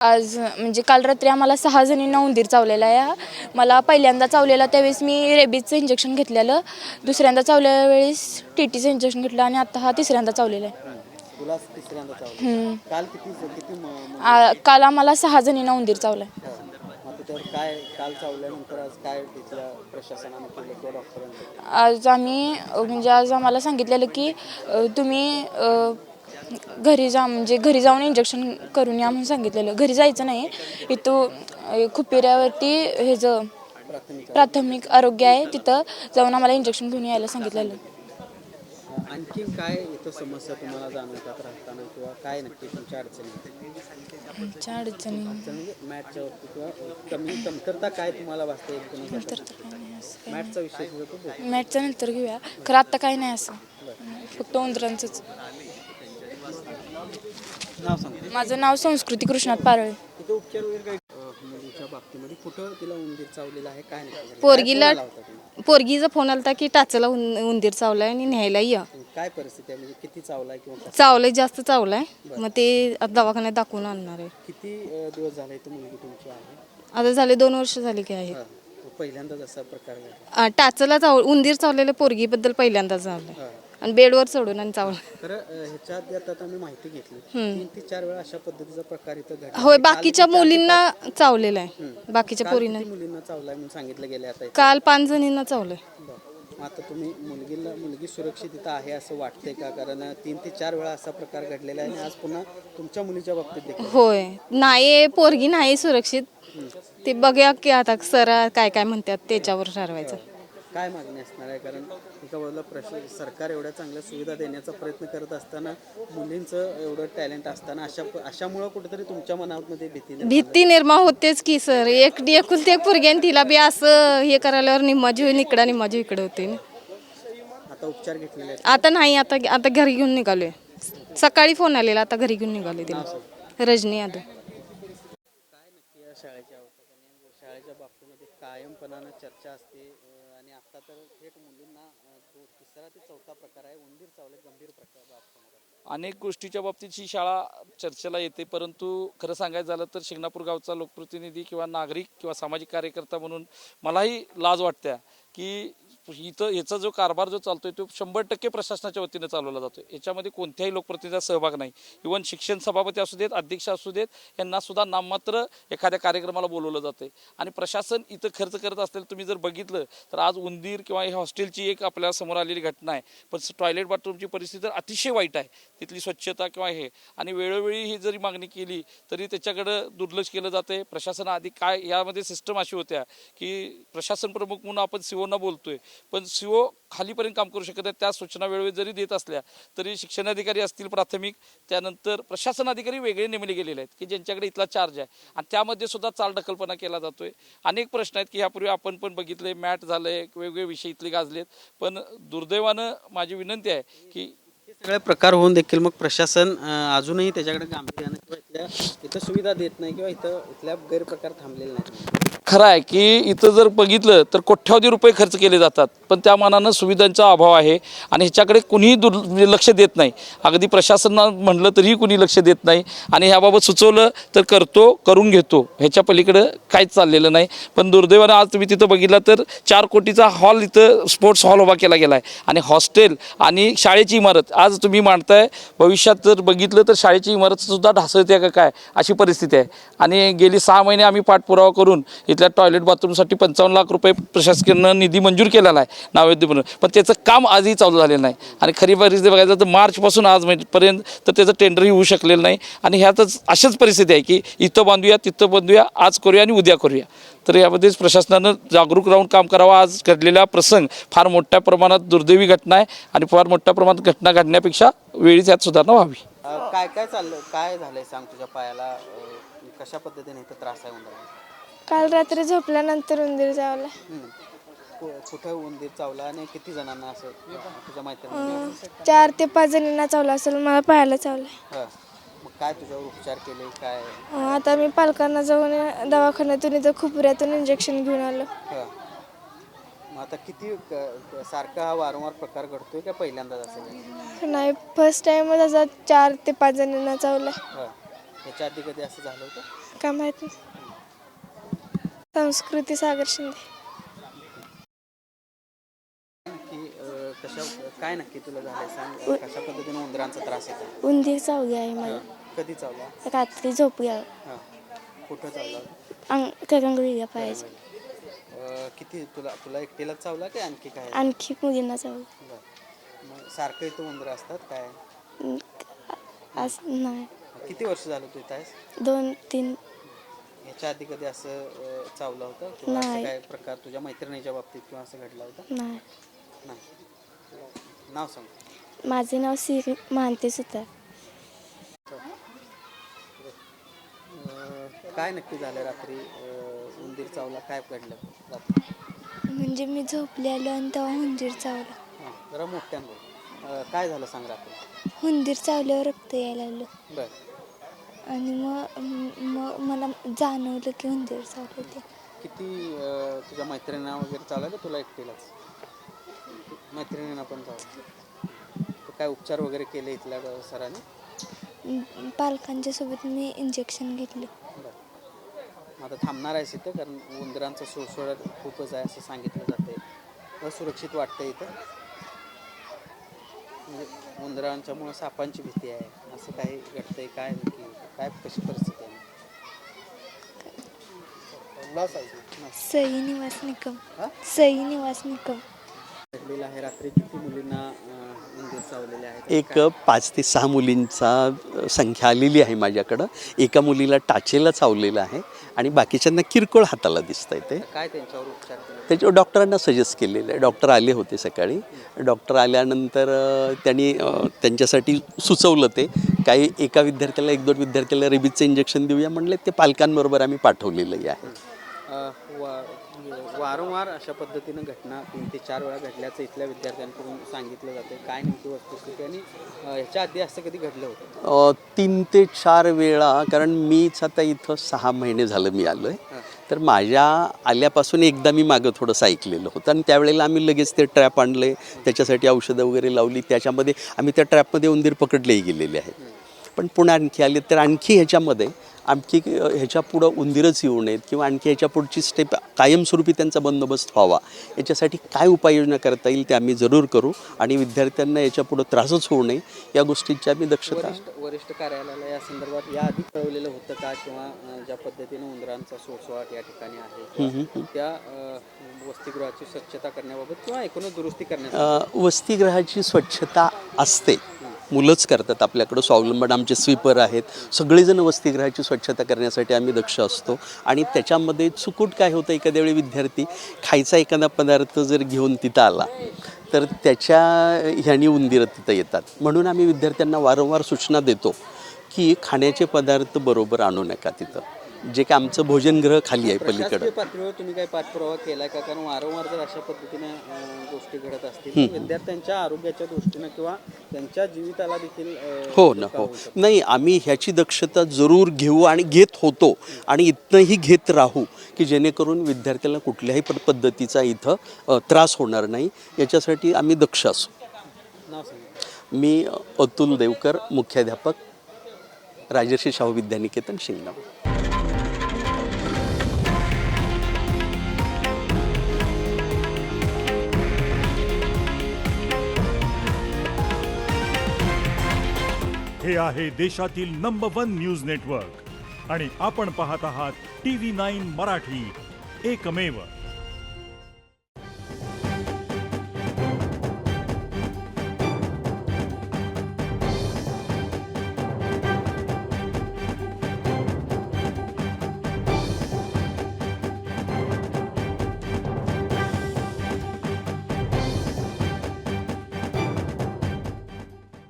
आज म्हणजे काल रात्री आम्हाला 6 जणींना उंदीर चावलेला आहे. मला पहिल्यांदा चावलेला त्यावेळेस मी रेबीजचं इंजेक्शन घेतलेलं, दुसऱ्यांदा चावलेल्या वेळेस टीटीचं इंजेक्शन घेतलं आणि आता हा तिसऱ्यांदा चावलेला आहे. तुला तिसऱ्यांदा चावलं. काल किती किती काल आम्हाला 6 जणींना उंदीर चावला. आता त्यावर काय काल चावल्यानंतर आज काय तिथल्या प्रशासनाने केलं किंवा डॉक्टरांनी? आज आम्ही म्हणजे आज आम्हाला सांगितलेलं की तुम्ही घरी जा, म्हणजे घरी जाऊन इंजेक्शन करून या म्हणून सांगितलेलं. घरी जायचं नाही, इथं खुपिऱ्यावरती हे जो प्राथमिक आरोग्य आहे तिथं जाऊन आम्हाला इंजेक्शन घेऊन यायला सांगितलेलं. आणखी काय इथं समस्या तुम्हाला जाणवतात राहताना किंवा काय नक्की तुमच्या अडचणी? आमच्या अडचणी म्हणजे मॅटच्या वरती किंवा कमतरता काय तुम्हाला वाटते? मॅटचा विषय मॅटचं नंतर घेऊया, खरं आत्ता काही नाही असं, फक्त उंदरांचंच. माझं नाव संस्कृती कृष्णात पारळे. तिथे उपचार वगैरे काय मुलीच्या बाबतीमध्ये कुठं तिला उंदीर चावलेला आहे काय नाही? पोरगीचा फोन आलता की टाचला उंदीर चावलाय आणि न्यायला या. काय परिस्थिती आहे, म्हणजे किती चावलाय किंवा चावलंय, जास्त चावलाय, मग ते दवाखान्यात दाखवून आणणार आहे. किती दिवस झाले तर मुलगी तुमची आहे? आता झाले 2 वर्ष झाली की आहे. पहिल्यांदाच असा प्रकार घडला? टाचला उंदीर चावलेल्या पोरगीबद्दल पहिल्यांदाच झालं आणि बेडवर चढून आणि चावलं. तर ह्याच्या आधी आता मी माहिती घेतली 3 ते 4 वेळा अशा पद्धतीचा प्रकार इथं घडला. होय, बाकीच्या मुलींना चावलेलं आहे. बाकीच्या पोरींना मुलींना चावलाय म्हणून सांगितलं गेले. आता काल 5 जणींना चावलंय. आता तुम्ही मुलगी सुरक्षित इथं आहे असं वाटतंय का? कारण 3 ते 4 वेळा असा प्रकार घडलेला आहे आणि आज पुन्हा तुमच्या मुलीच्या बाबतीत देखील. होय, नाही, पोरगी नाही सुरक्षित. ते बघूया की आता सर काय काय म्हणतात त्याच्यावर ठरवायचं. काय मागणी असणार आहे? कारण एका बाजूला सरकार एवढ्या चांगल्या सुविधा देण्याचा प्रयत्न करत असताना, मुलींचं एवढं टॅलेंट असताना अशामुळं कुठेतरी तुमच्या मनामध्ये भीती निर्माण होतेच की सर. एकुलती एक पोरगी आणि तिला बी असं हे करायल्यावर निम्मा जीव इकडं निम्मा जीव इकडे होते. आता उपचार घेतलेले आता नाही, आता घरी घेऊन निघालोय. सकाळी फोन आलेला, आता घरी घेऊन निघालोय तिला. रजनी यादव. काय नक्की या शाळेच्या शाळेच्या बाबतीमध्ये कायमपणानं चर्चा असते आणि आता तर थेट मुलींना 3रा ते 4था प्रकार आहे उंदीर चावले, गंभीर प्रकार. अनेक गोष्टीच्या बाबतीत ही शाळा चर्चेला येते, परंतु खरं सांगायचं झालं तर शिंगणापूर गावचा लोकप्रतिनिधी किंवा नागरिक किंवा सामाजिक कार्यकर्ता म्हणून मलाही लाज वाटते की इथं याचा जो कारभार जो चालतोय तो 100% प्रशासनाच्या वतीने चालवला जातोय. याच्यामध्ये कोणत्याही लोकप्रतिनिधीचा सहभाग नाही. इव्हन शिक्षण सभापती असू देत, अध्यक्ष असू देत, यांना सुद्धा नाममात्र एखाद्या कार्यक्रमाला बोलवलं जाते आणि प्रशासन इथं खर्च करत असलेलं तुम्ही जर बघितलं तर आज उंदीर किंवा हे हॉस्टेलची एक आपल्या समोर आलेली घटना आहे, पण टॉयलेट बाथरूमची परिस्थिती तर अतिशय वाईट आहे, तिथली स्वच्छता किंवा हे, आणि वेळोवेळी ही जरी मागणी केली तरी त्याच्याकडं दुर्लक्ष केलं जाते. प्रशासनाआधी काय यामध्ये सिस्टम अशी होत्या की प्रशासन प्रमुख म्हणून आपण सीओना बोलतोय, पण सीओ खालीपर्यंत काम करू शकत नाही. त्या सूचना वेळोवेळी जरी देत असल्या तरी शिक्षणाधिकारी असतील प्राथमिक, त्यानंतर प्रशासन अधिकारी वेगळे नेमले गेलेले आहेत की ज्यांच्याकडे इथला चार्ज आहे, आणि त्यामध्ये सुद्धा चालढकलपणा केला जातोय. अनेक प्रश्न आहेत की ह्यापूर्वी आपण पण बघितले, मॅट झालंय, वेगवेगळे विषय इथले गाजलेत, पण दुर्दैवानं माझी विनंती आहे की सगळे प्रकार होऊन देखील मग प्रशासन अजूनही त्याच्याकडे गांभीर्यानं किंवा इथं सुविधा देत नाही किंवा इथल्या गैरप्रकार थांबलेले नाहीत. खरं आहे की इथं जर बघितलं तर कोट्यावधी रुपये खर्च केले जातात, पण त्या मानानं सुविधांचा अभाव आहे आणि ह्याच्याकडे कुणीही लक्ष देत नाही. अगदी प्रशासनानं म्हणलं तरीही कुणी लक्ष देत नाही आणि ह्याबाबत सुचवलं तर करून घेतो, ह्याच्या पलीकडं काहीच चाललेलं नाही. पण दुर्दैवानं आज तुम्ही तिथं बघितलं तर 4 कोटीचा हॉल, इथं स्पोर्ट्स हॉल उभा केला गेला आहे आणि हॉस्टेल आणि शाळेची इमारत आज तुम्ही मांडताय. भविष्यात जर बघितलं तर शाळेची इमारतसुद्धा ढासळते का काय अशी परिस्थिती आहे. आणि गेली 6 महिने आम्ही पाठपुरावा करून इथल्या टॉयलेट बाथरूमसाठी 55 लाख रुपये प्रशासकीय निधी मंजूर केलेला आहे नाविन्य म्हणून, पण त्याचं काम आजही चालू झालेलं नाही. आणि खरी परिस्थिती बघायचं तर मार्चपासून आजपर्यंत तर त्याचं टेंडरही होऊ शकलेलं नाही. आणि ह्यातच अशाच परिस्थिती आहे की इथं बांधूया, तिथं बांधूया, आज करूया आणि उद्या करूया. तर यामध्येच प्रशासनानं जागरूक राहून काम करावं. आज घडलेला प्रसंग फार मोठ्या प्रमाणात दुर्दैवी घटना आहे आणि फार मोठ्या प्रमाणात घटना घडण्यापेक्षा वेळीच यात सुधारणा व्हावी. काय चाललं, काय झालंय सांग? तुझ्या पायाला कशा पद्धतीने इथं त्रास आहे उंदराचा? काल रात्री झोपल्यानंतर उंदीर चावला. कुठं उंदीर चावला आणि किती जणांना असं तुझ्या मैत्रिणी? 4 ते 5 जणींना चावला असेल. मला पायाला चावला. मग काय तुझ्यावर उपचार केले काय? आता मी पालकांना जाऊन दवाखान्यातून इथं खुपऱ्यातून इंजेक्शन घेऊन आलो. मग आता किती सारखा हा वारंवार प्रकार घडतोय का पहिल्यांदाच असेल? नाही, फर्स्ट टाइमच असा 4 ते 5 जणींना चावला. ह्याच्या आधी कधी असं झालं होतं? काय माहीत नाही. संस्कृती सागर शिंदे. नक्की कशा काय नक्की तुला झालंय सांग, कशा पद्धतीने उंदरांचा त्रास होता? उंदीर चावली आहे मला. कधी चावला? रात्री झोप घ्या हां, कुठं चावला? करंगळीला पाहिजे. किती तुला तुला एकटीलाच चावला की आणखी काय? आणखी मुलींना चावलं. बरं. मग सारखं इथं उंदर असतात काय? आज नाही. किती वर्ष झालं तू इथं आहेस? 2-3 ह्याच्या आधी कधी असं चावलं होतं किंवा असं नाही. काय प्रकार तुझ्या मैत्रिणीच्या बाबतीत किंवा असं घडला होता? नाही. नाही. नाव सांग. माझे नाव सिरी महांते सुतार. काय नक्की झालं रात्री? उंदीर चावला, काय घडलं रात्री? म्हणजे मी झोपले आलो आणि तेव्हा हुंदीर चावला. हां, जरा मोठ्यानं बोल. काय झालं सांग रात्री? हुंदीर चावल्यावर रक्त यायला लागलं बरं. आणि मग मला जाणवलं की हुंदीर चावलं ते. किती तुझ्या मैत्रिणींना वगैरे चावला का तुला एकटीलाच? मैत्रिणींना पण चावला. तर काय उपचार वगैरे केले इथल्या सरांनी? पालकांच्या सोबत मी इंजेक्शन घेतलं. बरं. मग आता थांबणार आहेस इथं, कारण उंदरांचं सुळसुळाट खूपच आहे असं सांगितलं जाते. असुरक्षित वाटतं इथं, म्हणजे उंदरांच्यामुळं सापांची भीती आहे असं काही घडतंय काय नक्की? काय कशी परिस्थिती आहे? सई निवास निकम. हां? सई निवास निकम. घडलेलं आहे. रात्री किती मुलींना उंदीर चावलेले आहेत? एक 5 ते 6 मुलींचा संख्या आलेली आहे माझ्याकडं. एका मुलीला टाचेला चावलेलं आहे आणि बाकीच्यांना किरकोळ हाताला दिसत आहे. ते काय त्यांच्यावर उपचार केले? त्याच्यावर डॉक्टरांना सजेस्ट केलेलं आहे. डॉक्टर आले होते सकाळी. डॉक्टर आल्यानंतर त्यांनी त्यांच्यासाठी सुचवलं ते काही एका विद्यार्थ्याला 1-2 विद्यार्थ्याला रेबीजचं इंजेक्शन देऊया म्हणले. ते पालकांबरोबर आम्ही पाठवलेलंही आहे. वारंवार अशा पद्धतीनं घटना 3 ते 4 वेळा घडल्याचं इथल्या विद्यार्थ्यांकडून सांगितलं जातं. काय नेमकी वस्तुस्थिती आणि ह्याच्या आधी असं कधी घडलं होतं? 3 ते 4 वेळा, कारण मीच आता इथं 6 महिने झालं मी आलो आहे. तर माझ्या आल्यापासून एकदा मी मागं थोडंसं ऐकलेलं होतं आणि त्यावेळेला आम्ही लगेच ते ट्रॅप आणले, त्याच्यासाठी औषधं वगैरे लावली. त्याच्यामध्ये आम्ही त्या ट्रॅपमध्ये उंदीर पकडलेही गेलेले आहेत. पण पुन्हा आणखी आले तर आणखी ह्याच्यामध्ये ह्याच्या पुढं उंदीरच येऊ नयेत किंवा आणखी ह्याच्या पुढची स्टेप कायमस्वरूपी त्यांचा बंदोबस्त व्हावा, याच्यासाठी काय उपाययोजना करता येईल ते आम्ही जरूर करू आणि विद्यार्थ्यांना याच्या पुढं त्रासच होऊ नये या गोष्टींची आम्ही दक्षता. वरिष्ठ कार्यालयाला या संदर्भात याआधी कळवलेलं होतं का? किंवा ज्या पद्धतीनं उंदरांचा सुळसुळाट या ठिकाणी आहे त्या वसतिगृहाची स्वच्छता करण्याबाबत किंवा एकूणच दुरुस्ती करण्याबाबत? वसतिगृहाची स्वच्छता असते, मुलंच करतात आपल्याकडं. स्वावलंबन आमचे स्वीपर आहेत, सगळेजण वसतिगृहाची स्वच्छता करण्यासाठी आम्ही दक्ष असतो. आणि त्याच्यामध्ये चुकूट काय होतं, एखाद्या वेळी विद्यार्थी खायचा एखादा पदार्थ जर घेऊन तिथं आला तर त्याच्या ह्यानी उंदीर तिथं येतात. म्हणून आम्ही विद्यार्थ्यांना वारंवार सूचना देतो की खाण्याचे पदार्थ बरोबर आणू नका तिथं. जे काय आमचं भोजनगृह खाली आहे पलीकडं. प्रशासकीय पातळीवर तुम्ही काही पाठपुरावा केला का? कारण वारंवार जर अशा पद्धतीने गोष्टी घडत असतील तर विद्यार्थ्यांच्या आरोग्याच्या दृष्टीनं किंवा त्यांच्या जीविताला देखील हो ना, हो. नाही, आम्ही ह्याची दक्षता जरूर घेऊ आणि घेत होतो आणि इथनंही घेत राहू की जेणेकरून विद्यार्थ्याला कुठल्याही पद्धतीचा इथं त्रास होणार नाही, याच्यासाठी आम्ही दक्ष असू. नाव सांगा. मी अतुल देवकर, मुख्याध्यापक, राजर्षी शाहू विद्यानिकेतन, शिंगणापूर. हे आहे देशातील नंबर 1 न्यूज नेटवर्क आणि आपण पाहत आहात TV9 मराठी, एकमेव.